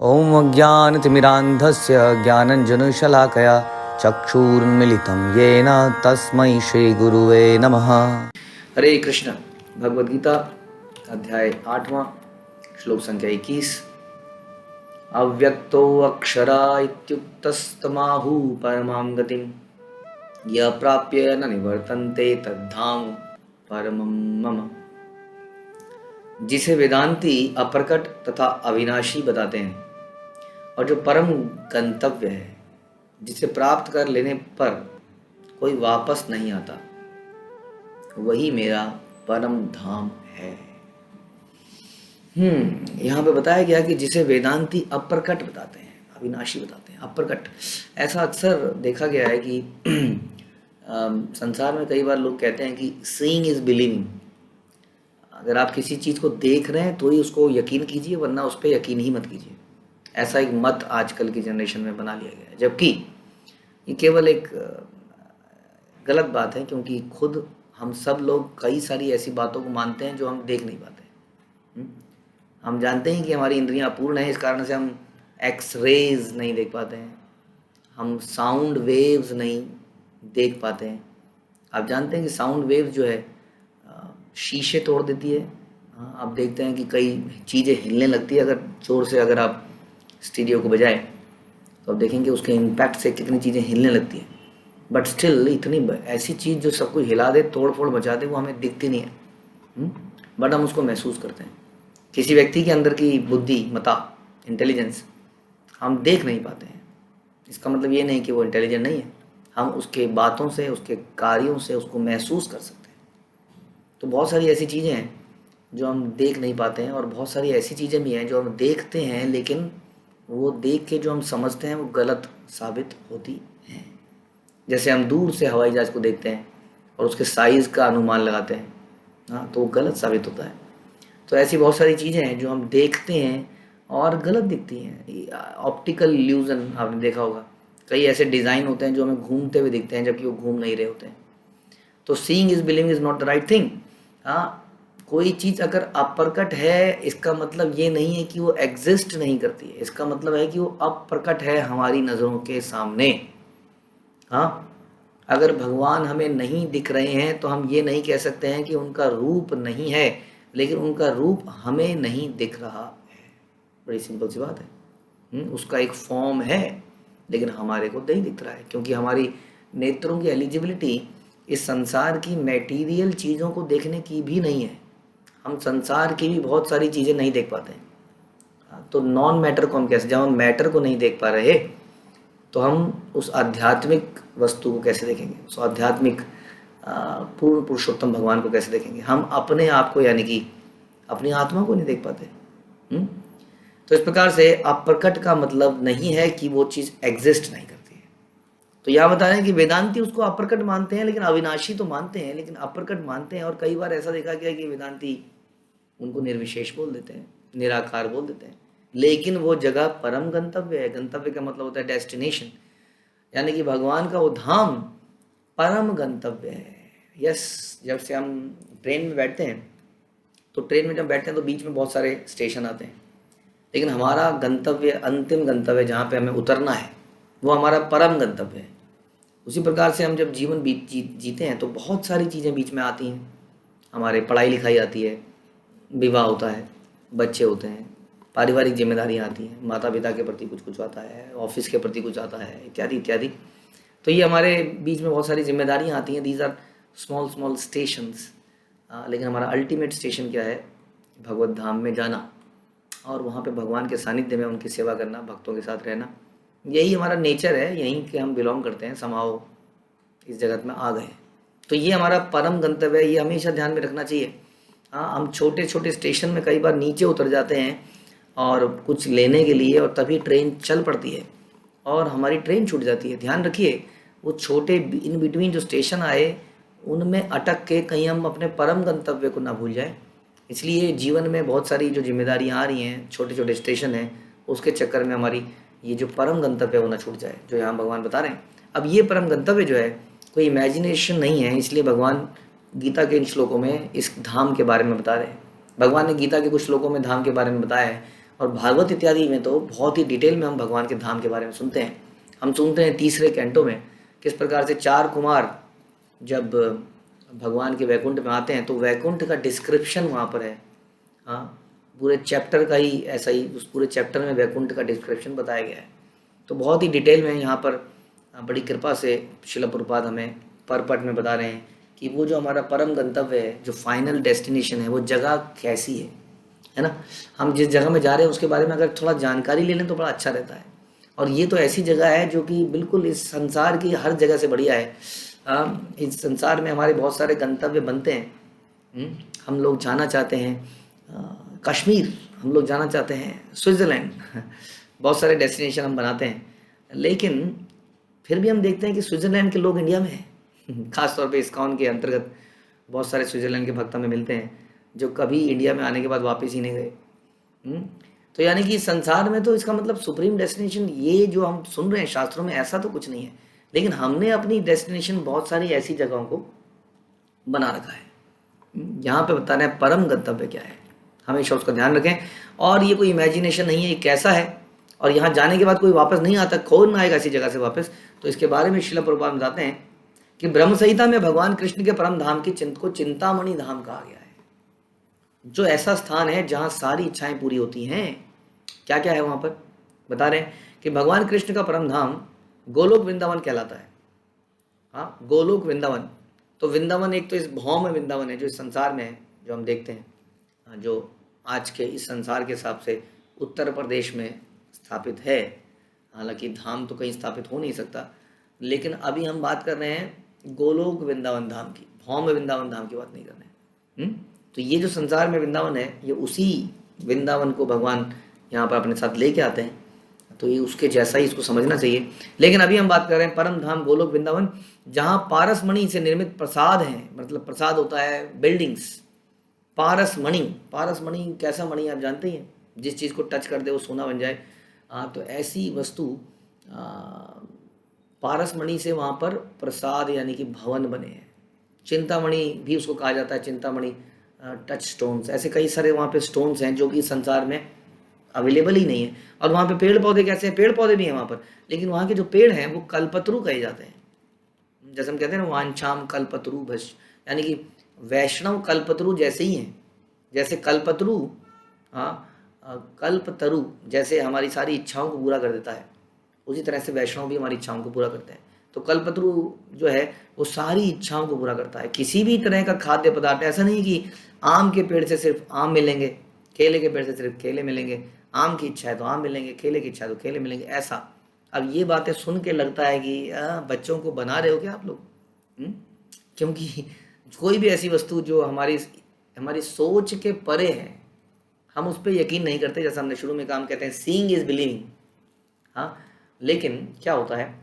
ॐ अज्ञानतिमिरान्धस्य ज्ञानञ्जनशलाकया चक्षुरुन्मीलितं येन तस्मै श्रीगुरुवे नमः। हरे कृष्ण। भगवद गीता अध्याय 8वां श्लोक संख्या 21। अव्यक्तो अक्षरा इत्युक्तस्तमाहु परमां गतिं य प्राप्य न निवर्तन्ते तद्धाम परमं मम। जिसे वेदांती अप्रकट तथा अविनाशी बताते हैं और जो परम गंतव्य है, जिसे प्राप्त कर लेने पर कोई वापस नहीं आता, वही मेरा परम धाम है। यहाँ पे बताया गया कि जिसे वेदांती अप्रकट बताते हैं, अविनाशी बताते हैं। अप्रकट, ऐसा अक्सर देखा गया है कि संसार में कई बार लोग कहते हैं कि सीइंग इज बिलीविंग। अगर आप किसी चीज़ को देख रहे हैं तो ही उसको यकीन कीजिए, वरना उस पर यकीन ही मत कीजिए। ऐसा एक मत आजकल की जनरेशन में बना लिया गया है, जबकि ये केवल एक गलत बात है, क्योंकि खुद हम सब लोग कई सारी ऐसी बातों को मानते हैं जो हम देख नहीं पाते। हम जानते हैं कि हमारी इंद्रियां अपूर्ण हैं, इस कारण से हम एक्स रेज नहीं देख पाते हैं, हम साउंड वेव्स नहीं देख पाते हैं। आप जानते हैं कि साउंड वेव जो है शीशे तोड़ देती है। आप देखते हैं कि कई चीज़ें हिलने लगती है अगर ज़ोर से अगर आप स्टीरियो को बजाएं, तो आप देखेंगे उसके इम्पैक्ट से कितनी चीज़ें हिलने लगती है। बट स्टिल इतनी ऐसी चीज़ जो सब कुछ हिला दे, तोड़ फोड़ मचा दे, वो हमें दिखती नहीं है, बट हम उसको महसूस करते हैं। किसी व्यक्ति के अंदर की बुद्धि, मता, इंटेलिजेंस हम देख नहीं पाते हैं। इसका मतलब ये नहीं कि वो इंटेलिजेंट नहीं है, हम उसके बातों से, उसके कार्यों से उसको महसूस कर सकते हैं। तो बहुत सारी ऐसी चीज़ें हैं जो हम देख नहीं पाते हैं, और बहुत सारी ऐसी चीज़ें भी हैं जो हम देखते हैं, लेकिन वो देख के जो हम समझते हैं वो गलत साबित होती हैं। जैसे हम दूर से हवाई जहाज़ को देखते हैं और उसके साइज़ का अनुमान लगाते हैं, तो वो गलत साबित होता है। तो ऐसी बहुत सारी चीज़ें हैं जो हम देखते हैं और गलत दिखती हैं। ऑप्टिकल इल्यूज़न आपने देखा होगा, कई ऐसे डिज़ाइन होते हैं जो हमें घूमते हुए दिखते हैं जबकि वो घूम नहीं रहे होते हैं। तो seeing is believing is not the right thing. कोई चीज़ अगर अप्रकट है, इसका मतलब ये नहीं है कि वो एग्जिस्ट नहीं करती है, इसका मतलब है कि वो अप्रकट है हमारी नज़रों के सामने। अगर भगवान हमें नहीं दिख रहे हैं तो हम ये नहीं कह सकते हैं कि उनका रूप नहीं है, लेकिन उनका रूप हमें नहीं दिख रहा है। बड़ी सिंपल सी बात है। उसका एक फॉर्म है लेकिन हमारे को नहीं दिख रहा है, क्योंकि हमारी नेत्रों की एलिजिबिलिटी इस संसार की मटेरियल चीज़ों को देखने की भी नहीं है। हम संसार की भी बहुत सारी चीज़ें नहीं देख पाते हैं। तो नॉन मैटर को हम कैसे, जब हम मैटर को नहीं देख पा रहे तो हम उस आध्यात्मिक वस्तु को कैसे देखेंगे, उस आध्यात्मिक पूर्ण पुरुषोत्तम भगवान को कैसे देखेंगे। हम अपने आप को, यानी कि अपनी आत्मा को नहीं देख पाते। तो इस प्रकार से अप्रकट का मतलब नहीं है कि वो चीज़ एग्जिस्ट नहीं करती है। तो यह बता रहे हैं कि वेदांती उसको अप्रकट मानते हैं, लेकिन अविनाशी तो मानते हैं, लेकिन अप्रकट मानते हैं। और कई बार ऐसा देखा गया कि वेदांती उनको निर्विशेष बोल देते हैं, निराकार बोल देते हैं, लेकिन वो जगह परम गंतव्य है। गंतव्य का मतलब होता है डेस्टिनेशन, यानी कि भगवान का वो धाम परम गंतव्य है। यस, जब से हम ट्रेन में बैठते हैं तो ट्रेन में जब बैठते हैं तो बीच में बहुत सारे स्टेशन आते हैं, लेकिन हमारा गंतव्य, अंतिम गंतव्य जहाँ पे हमें उतरना है, वो हमारा परम गंतव्य है। उसी प्रकार से हम जब जीवन जीते हैं तो बहुत सारी चीज़ें बीच में आती हैं। हमारे पढ़ाई लिखाई आती है, विवाह होता है, बच्चे होते हैं, पारिवारिक जिम्मेदारियाँ आती हैं, माता पिता के प्रति कुछ आता है, ऑफिस के प्रति कुछ आता है, इत्यादि इत्यादि। तो ये हमारे बीच में बहुत सारी जिम्मेदारियाँ आती हैं। These are small small stations, लेकिन हमारा अल्टीमेट स्टेशन क्या है? भगवत धाम में जाना और वहाँ पे भगवान के सानिध्य में उनकी सेवा करना, भक्तों के साथ रहना। यही हमारा नेचर है, यहीं के हम बिलोंग करते हैं, समाओ इस जगत में आ गए। तो ये हमारा परम गंतव्य है, ये हमेशा ध्यान में रखना चाहिए। हम छोटे छोटे स्टेशन में कई बार नीचे उतर जाते हैं और कुछ लेने के लिए, और तभी ट्रेन चल पड़ती है और हमारी ट्रेन छूट जाती है। ध्यान रखिए, वो छोटे इन बिटवीन जो स्टेशन आए, उनमें अटक के कहीं हम अपने परम गंतव्य को ना भूल जाएं। इसलिए जीवन में बहुत सारी जो जिम्मेदारियाँ आ रही हैं, छोटे छोटे स्टेशन हैं, उसके चक्कर में हमारी ये जो परम गंतव्य वो ना छूट जाए, जो यहाँ भगवान बता रहे हैं। अब ये परम गंतव्य जो है कोई इमेजिनेशन नहीं है, इसलिए भगवान गीता के इन श्लोकों में इस धाम के बारे में बता रहे हैं। भगवान ने गीता के कुछ श्लोकों में धाम के बारे में बताया है, और भागवत इत्यादि में तो बहुत ही डिटेल में हम भगवान के धाम के बारे में सुनते हैं। हम सुनते हैं तीसरे कैंटो में किस प्रकार से 4 कुमार जब भगवान के वैकुंठ में आते हैं तो वैकुंठ का डिस्क्रिप्शन वहाँ पर है। हाँ, पूरे चैप्टर का ही ऐसा ही, उस पूरे चैप्टर में वैकुंठ का डिस्क्रिप्शन बताया गया है। तो बहुत ही डिटेल में यहाँ पर बड़ी कृपा से श्रील प्रभुपाद हमें परपट में बता रहे हैं कि वो जो हमारा परम गंतव्य है, जो फाइनल डेस्टिनेशन है, वो जगह कैसी है ना। हम जिस जगह में जा रहे हैं उसके बारे में अगर थोड़ा जानकारी ले लें तो बड़ा अच्छा रहता है। और ये तो ऐसी जगह है जो कि बिल्कुल इस संसार की हर जगह से बढ़िया है। इस संसार में हमारे बहुत सारे गंतव्य बनते हैं। हम लोग जाना चाहते हैं कश्मीर, हम लोग जाना चाहते हैं स्विट्ज़रलैंड बहुत सारे डेस्टिनेशन हम बनाते हैं, लेकिन फिर भी हम देखते हैं कि स्विट्ज़रलैंड के लोग इंडिया में हैं। खास तौर पे इस्कॉन के अंतर्गत बहुत सारे स्विट्ज़रलैंड के भक्त हमें मिलते हैं जो कभी इंडिया में आने के बाद वापस ही नहीं गए। तो यानी कि संसार में तो इसका मतलब सुप्रीम डेस्टिनेशन ये जो हम सुन रहे हैं शास्त्रों में, ऐसा तो कुछ नहीं है, लेकिन हमने अपनी डेस्टिनेशन बहुत सारी ऐसी जगहों को बना रखा है। यहाँ पे बता रहे हैं परम गंतव्य क्या है, हमेशा उसका ध्यान रखें। और ये कोई इमेजिनेशन नहीं है, ये कैसा है और यहाँ जाने के बाद कोई वापस नहीं आता, खोज ना आएगा ऐसी जगह से वापस। तो इसके बारे में श्रील प्रभुपाद बताते हैं कि ब्रह्म संहिता में भगवान कृष्ण के परम धाम की को चिंतामणि धाम कहा गया है, जो ऐसा स्थान है जहाँ सारी इच्छाएं पूरी होती हैं। क्या क्या है वहाँ पर बता रहे हैं कि भगवान कृष्ण का परम धाम गोलोक वृंदावन कहलाता है। हाँ, गोलोक वृंदावन। तो वृंदावन एक तो इस भौम वृंदावन है जो इस संसार में है, जो हम देखते हैं, जो आज के इस संसार के हिसाब से उत्तर प्रदेश में स्थापित है। हालांकि धाम तो कहीं स्थापित हो नहीं सकता, लेकिन अभी हम बात कर रहे हैं गोलोक वृंदावन धाम की, भौम वृंदावन धाम की बात नहीं कर रहे हैं। तो ये जो संसार में वृंदावन है, ये उसी वृंदावन को भगवान यहाँ पर अपने साथ लेके आते हैं। तो ये उसके जैसा ही इसको समझना चाहिए। लेकिन अभी हम बात कर रहे हैं परम धाम गोलोक वृंदावन, जहाँ पारसमणि से निर्मित प्रसाद हैं। मतलब प्रसाद होता है बिल्डिंग्स, पारसमणि। पारसमणि कैसा मणि आप जानते ही हैं, जिस चीज़ को टच कर दे वो सोना बन जाए। तो ऐसी वस्तु पारसमणि से वहाँ पर प्रसाद यानी कि भवन बने हैं। चिंतामणि भी उसको कहा जाता है, चिंतामणि टच स्टोन्स। ऐसे कई सारे वहाँ पे स्टोन्स हैं जो कि संसार में अवेलेबल ही नहीं है। और वहाँ पे पेड़ पौधे कैसे हैं, पेड़ पौधे भी हैं वहाँ पर, लेकिन वहाँ के जो पेड़ हैं वो कल्पतरु कहे जाते हैं। जैसे हम कहते हैं ना वांछाम कल्पतरु भश, यानी कि वैष्णव कल्पतरु जैसे ही हैं। जैसे कल्पतरु, कल्पतरु जैसे हमारी सारी इच्छाओं को पूरा कर देता है, उसी तरह से वैष्णव भी हमारी इच्छाओं को पूरा करते हैं। तो कल्पतरु जो है वो सारी इच्छाओं को पूरा करता है। किसी भी तरह का खाद्य पदार्थ, ऐसा नहीं कि आम के पेड़ से सिर्फ आम मिलेंगे, केले के पेड़ से सिर्फ केले मिलेंगे, आम की इच्छा है तो आम मिलेंगे, केले की इच्छा है तो केले मिलेंगे, ऐसा। अब ये बातें सुन के लगता है कि बच्चों को बना रहे हो क्या आप लोग। क्योंकि कोई भी ऐसी वस्तु जो हमारी सोच के परे है, हम उस पर यकीन नहीं करते। जैसा हमने शुरू में काम कहते हैं सीइंग इज बिलीविंग। हाँ, लेकिन क्या होता है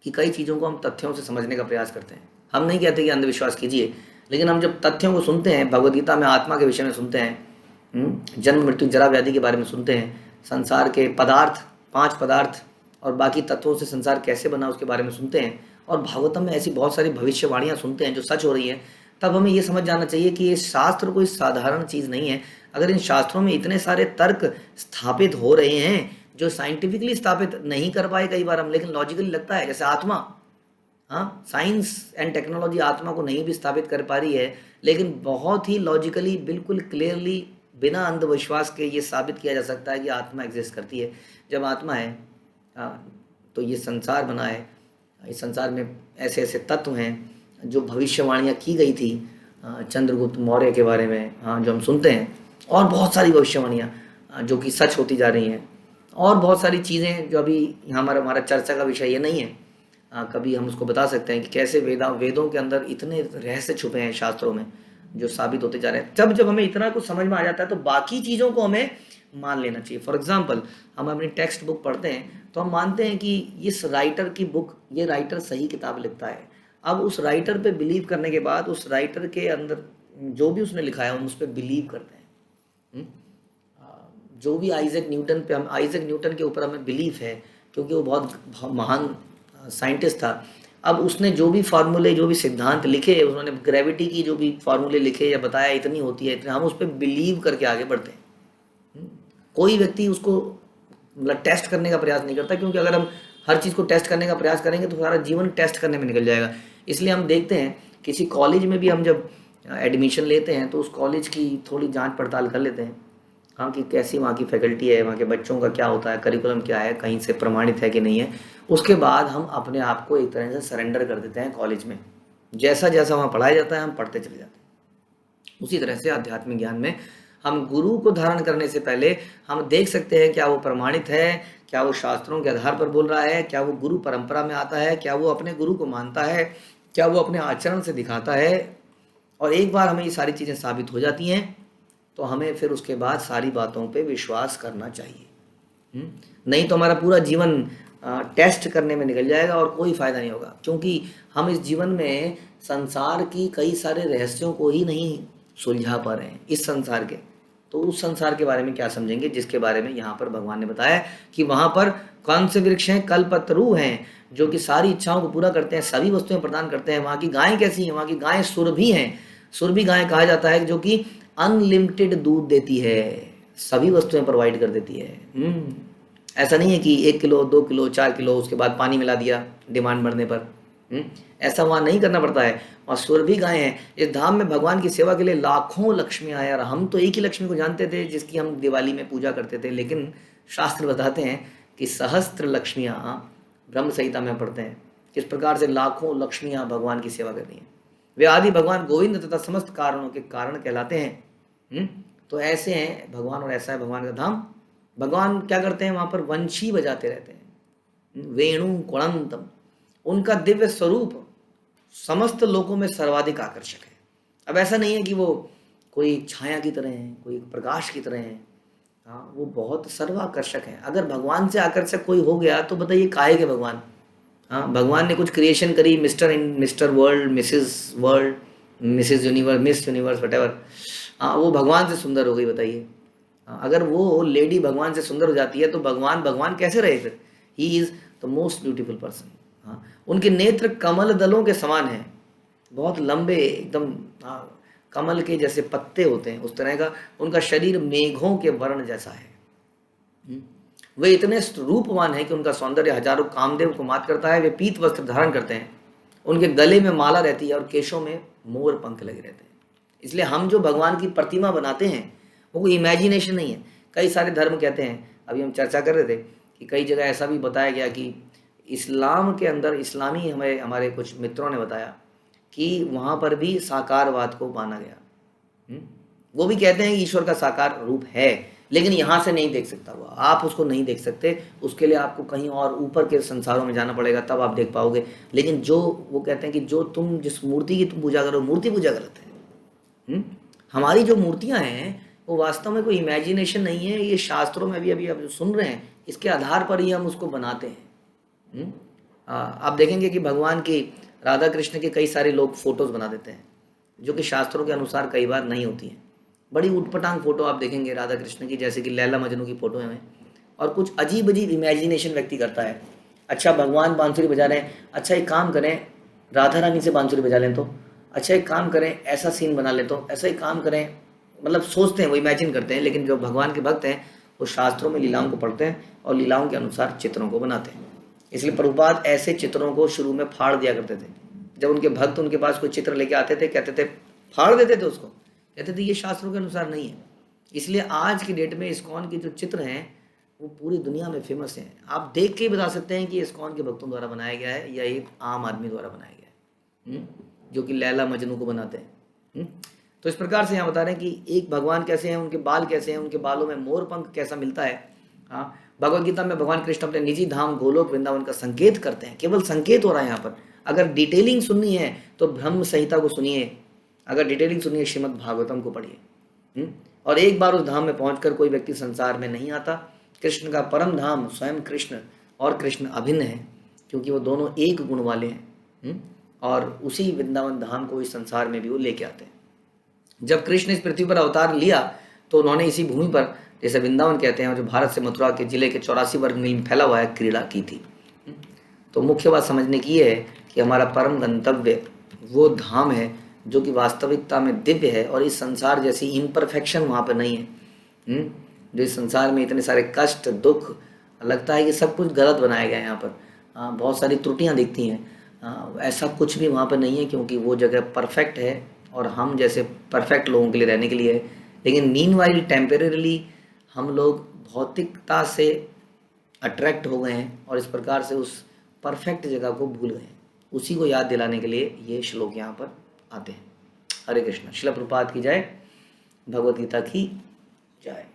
कि कई चीज़ों को हम तथ्यों से समझने का प्रयास करते हैं। हम नहीं कहते कि अंधविश्वास कीजिए, लेकिन हम जब तथ्यों को सुनते हैं, भगवद गीता में आत्मा के विषय में सुनते हैं, जन्म मृत्यु जरा व्याधि के बारे में सुनते हैं, संसार के पदार्थ, 5 पदार्थ और बाकी तत्वों से संसार कैसे बना उसके बारे में सुनते हैं, और भागवतम में ऐसी बहुत सारी भविष्यवाणियाँ सुनते हैं जो सच हो रही हैं, तब हमें ये समझ जाना चाहिए कि ये शास्त्र कोई साधारण चीज़ नहीं है। अगर इन शास्त्रों में इतने सारे तर्क स्थापित हो रहे हैं जो साइंटिफिकली स्थापित नहीं कर पाए कई बार हम, लेकिन लॉजिकली लगता है, जैसे आत्मा, हाँ, साइंस एंड टेक्नोलॉजी आत्मा को नहीं भी स्थापित कर पा रही है, लेकिन बहुत ही लॉजिकली, बिल्कुल क्लियरली, बिना अंधविश्वास के ये साबित किया जा सकता है कि आत्मा एग्जिस्ट करती है। जब आत्मा है तो ये संसार बना है, इस संसार में ऐसे ऐसे तत्व हैं जो भविष्यवाणियाँ की गई थी चंद्रगुप्त मौर्य के बारे में, हाँ, जो हम सुनते हैं, और बहुत सारी भविष्यवाणियाँ जो कि सच होती जा रही हैं, और बहुत सारी चीज़ें जो अभी हमारा चर्चा का विषय ये नहीं है। कभी हम उसको बता सकते हैं कि कैसे वेदों के अंदर इतने रहस्य छुपे हैं शास्त्रों में जो साबित होते जा रहे हैं। जब हमें इतना कुछ समझ में आ जाता है तो बाकी चीज़ों को हमें मान लेना चाहिए। फॉर एग्जाम्पल, हम अपनी टेक्स्ट बुक पढ़ते हैं तो हम मानते हैं कि इस राइटर की बुक, ये राइटर सही किताब लिखता है। अब उस राइटर पे बिलीव करने के बाद उस राइटर के अंदर जो भी उसने लिखा है हम उस पर बिलीव करते हैं। जो भी आइजैक न्यूटन के ऊपर हमें बिलीफ है क्योंकि वो बहुत महान साइंटिस्ट था। अब उसने जो भी फार्मूले, जो भी सिद्धांत लिखे, उन्होंने ग्रेविटी की जो भी फार्मूले लिखे या बताया इतनी होती है, इतने, हम उस पर बिलीव करके आगे बढ़ते हैं। कोई व्यक्ति उसको मतलब टेस्ट करने का प्रयास नहीं करता, क्योंकि अगर हम हर चीज़ को टेस्ट करने का प्रयास करेंगे तो सारा जीवन टेस्ट करने में निकल जाएगा। इसलिए हम देखते हैं किसी कॉलेज में भी हम जब एडमिशन लेते हैं तो उस कॉलेज की थोड़ी जांच पड़ताल कर लेते हैं, हाँ, कि कैसी वहाँ की फैकल्टी है, वहाँ के बच्चों का क्या होता है, करिकुलम क्या है, कहीं से प्रमाणित है कि नहीं है। उसके बाद हम अपने आप को एक तरह से सरेंडर कर देते हैं कॉलेज में। जैसा जैसा वहाँ पढ़ाया जाता है हम पढ़ते चले जाते हैं। उसी तरह से आध्यात्मिक ज्ञान में हम गुरु को धारण करने से पहले हम देख सकते हैं क्या वो प्रमाणित है, क्या वो शास्त्रों के आधार पर बोल रहा है, क्या वो गुरु परंपरा में आता है, क्या वो अपने गुरु को मानता है, क्या वो अपने आचरण से दिखाता है। और एक बार हमें ये सारी चीज़ें साबित हो जाती हैं तो हमें फिर उसके बाद सारी बातों पे विश्वास करना चाहिए। नहीं तो हमारा पूरा जीवन टेस्ट करने में निकल जाएगा और कोई फ़ायदा नहीं होगा, क्योंकि हम इस जीवन में संसार की कई सारे रहस्यों को ही नहीं सुलझा पा रहे हैं इस संसार के। तो उस संसार के बारे में क्या समझेंगे जिसके बारे में यहाँ पर भगवान ने बताया कि वहाँ पर कौन से वृक्ष हैं, कल्पतरु हैं, जो कि सारी इच्छाओं को पूरा करते हैं, सभी वस्तुएं प्रदान करते हैं। वहाँ की गायें कैसी हैं, वहाँ की गायें सुरभि हैं। सुरभि गाय कहा जाता है जो कि अनलिमिटेड दूध देती है, सभी वस्तुएं प्रोवाइड कर देती है। ऐसा नहीं है कि 1 किलो 2 किलो 4 किलो उसके बाद पानी मिला दिया डिमांड बढ़ने पर। ऐसा वहाँ नहीं करना पड़ता है। वहाँ सुरभि गायें हैं। इस धाम में भगवान की सेवा के लिए लाखों लक्ष्मियाँ आया। हम तो एक ही लक्ष्मी को जानते थे जिसकी हम दिवाली में पूजा करते थे, लेकिन शास्त्र बताते हैं कि सहस्त्र लक्ष्मियाँ ब्रह्म संहिता में पढ़ते हैं किस प्रकार से लाखों लक्ष्मियाँ भगवान की सेवा कर रही हैं। वे आदि भगवान गोविंद तथा समस्त कारणों के कारण कहलाते हैं। तो ऐसे हैं भगवान और ऐसा है भगवान का धाम। भगवान क्या करते हैं, वहाँ पर वंशी बजाते रहते हैं, वेणु कुणंतम। उनका दिव्य स्वरूप समस्त लोकों में सर्वाधिक आकर्षक है। अब ऐसा नहीं है कि वो कोई छाया की तरह है, कोई प्रकाश की तरह है। हाँ, वो बहुत सर्वाकर्षक है। अगर भगवान से आकर्षक कोई हो गया तो बताइए काहे के भगवान। हाँ, भगवान ने कुछ क्रिएशन करी, mister world, Mrs universe, miss universe, whatever. हाँ, वो भगवान से सुंदर हो गई, बताइए। हाँ, अगर वो लेडी भगवान से सुंदर हो जाती है तो भगवान कैसे रहे फिर। He is the most beautiful person. हाँ, उनके नेत्र कमल दलों के समान हैं, बहुत लंबे एकदम। हाँ, कमल के जैसे पत्ते होते हैं उस तरह का। उनका शरीर मेघों के वर्ण जैसा है। वे इतने रूपवान हैं कि उनका सौंदर्य हजारों कामदेव को मात करता है। वे पीत वस्त्र धारण करते हैं, उनके गले में माला रहती है और केशों में मोर पंख लगे रहते हैं। इसलिए हम जो भगवान की प्रतिमा बनाते हैं वो कोई इमेजिनेशन नहीं है। कई सारे धर्म कहते हैं, अभी हम चर्चा कर रहे थे कि कई जगह ऐसा भी बताया गया कि इस्लाम के अंदर, इस्लामी हमारे कुछ मित्रों ने बताया कि वहाँ पर भी साकारवाद को माना गया। वो भी कहते हैं कि ईश्वर का साकार रूप है, लेकिन यहाँ से नहीं देख सकता हुआ। आप उसको नहीं देख सकते, उसके लिए आपको कहीं और ऊपर के संसारों में जाना पड़ेगा, तब आप देख पाओगे। लेकिन जो वो कहते हैं कि जो तुम जिस मूर्ति की तुम पूजा करो, मूर्ति पूजा गलत है। हमारी जो मूर्तियाँ हैं वो वास्तव में कोई इमेजिनेशन नहीं है। ये शास्त्रों में अभी आप जो सुन रहे हैं इसके आधार पर ही हम उसको बनाते हैं। आप देखेंगे कि भगवान की, राधा कृष्ण के कई सारे लोग फोटोज़ बना देते हैं जो कि शास्त्रों के अनुसार कई बार नहीं होती हैं। बड़ी उटपटांग फोटो आप देखेंगे राधा कृष्ण की, जैसे कि लैला मजनू की फोटो है, और कुछ अजीब अजीब इमेजिनेशन व्यक्ति करता है। अच्छा, भगवान बांसुरी बजा रहे हैं, अच्छा एक काम करें राधा रानी से बांसुरी बजा लें तो, अच्छा एक काम करें ऐसा सीन बना ले तो, ऐसा एक काम करें, मतलब सोचते हैं, वो इमेजिन करते हैं। लेकिन जो भगवान के भक्त हैं वो शास्त्रों में लीलाओं को पढ़ते हैं और लीलाओं के अनुसार चित्रों को बनाते हैं। इसलिए प्रभुपाद ऐसे चित्रों को शुरू में फाड़ दिया करते थे। जब उनके भक्त उनके पास कोई चित्र लेके आते थे, कहते थे, फाड़ देते थे उसको, कहते थे ये शास्त्रों के अनुसार नहीं है। इसलिए आज की डेट में इस्कॉन के जो चित्र हैं वो पूरी दुनिया में फेमस हैं। आप देख के ही बता सकते हैं कि इस्कॉन के भक्तों द्वारा बनाया गया है या एक आम आदमी द्वारा बनाया गया है, जो कि लैला मजनू को बनाते हैं। तो इस प्रकार से यहाँ बता रहे हैं कि एक भगवान कैसे हैं, उनके बाल कैसे हैं, उनके बालों में मोर पंख कैसा मिलता है। हाँ, भगवद गीता में भगवान कृष्ण अपने निजी धाम गोलोक वृंदावन का संकेत करते हैं। केवल संकेत हो रहा है यहाँ पर। अगर डिटेलिंग सुननी है तो ब्रह्म संहिता को सुनिए, अगर डिटेलिंग सुनिए श्रीमद् भागवतम को पढ़िए। और एक बार उस धाम में पहुंचकर कोई व्यक्ति संसार में नहीं आता। कृष्ण का परम धाम स्वयं कृष्ण और कृष्ण अभिन्न है, क्योंकि वो दोनों एक गुण वाले हैं। और उसी वृंदावन धाम को इस संसार में भी वो लेके आते हैं। जब कृष्ण इस पृथ्वी पर अवतार लिया तो उन्होंने इसी भूमि पर, जैसे वृंदावन कहते हैं, जो भारत से मथुरा के जिले के 84 वर्ग मील में फैला हुआ है, क्रीड़ा की थी। तो मुख्य बात समझने की है कि हमारा परम गंतव्य वो धाम है जो कि वास्तविकता में दिव्य है और इस संसार जैसी इम्परफेक्शन वहाँ पर नहीं है। जो इस संसार में इतने सारे कष्ट दुख, लगता है कि सब कुछ गलत बनाया गया है यहाँ पर, बहुत सारी त्रुटियाँ दिखती हैं, ऐसा कुछ भी वहाँ पर नहीं है, क्योंकि वो जगह परफेक्ट है और हम जैसे परफेक्ट लोगों के लिए रहने के लिए है। लेकिन मीनवाइल टेम्परेरली हम लोग भौतिकता से अट्रैक्ट हो गए हैं और इस प्रकार से उस परफेक्ट जगह को भूल गए हैं। उसी को याद दिलाने के लिए ये श्लोक यहाँ पर आते हैं। हरे कृष्ण। श्रील प्रभुपाद की जय, भगवद गीता की जय।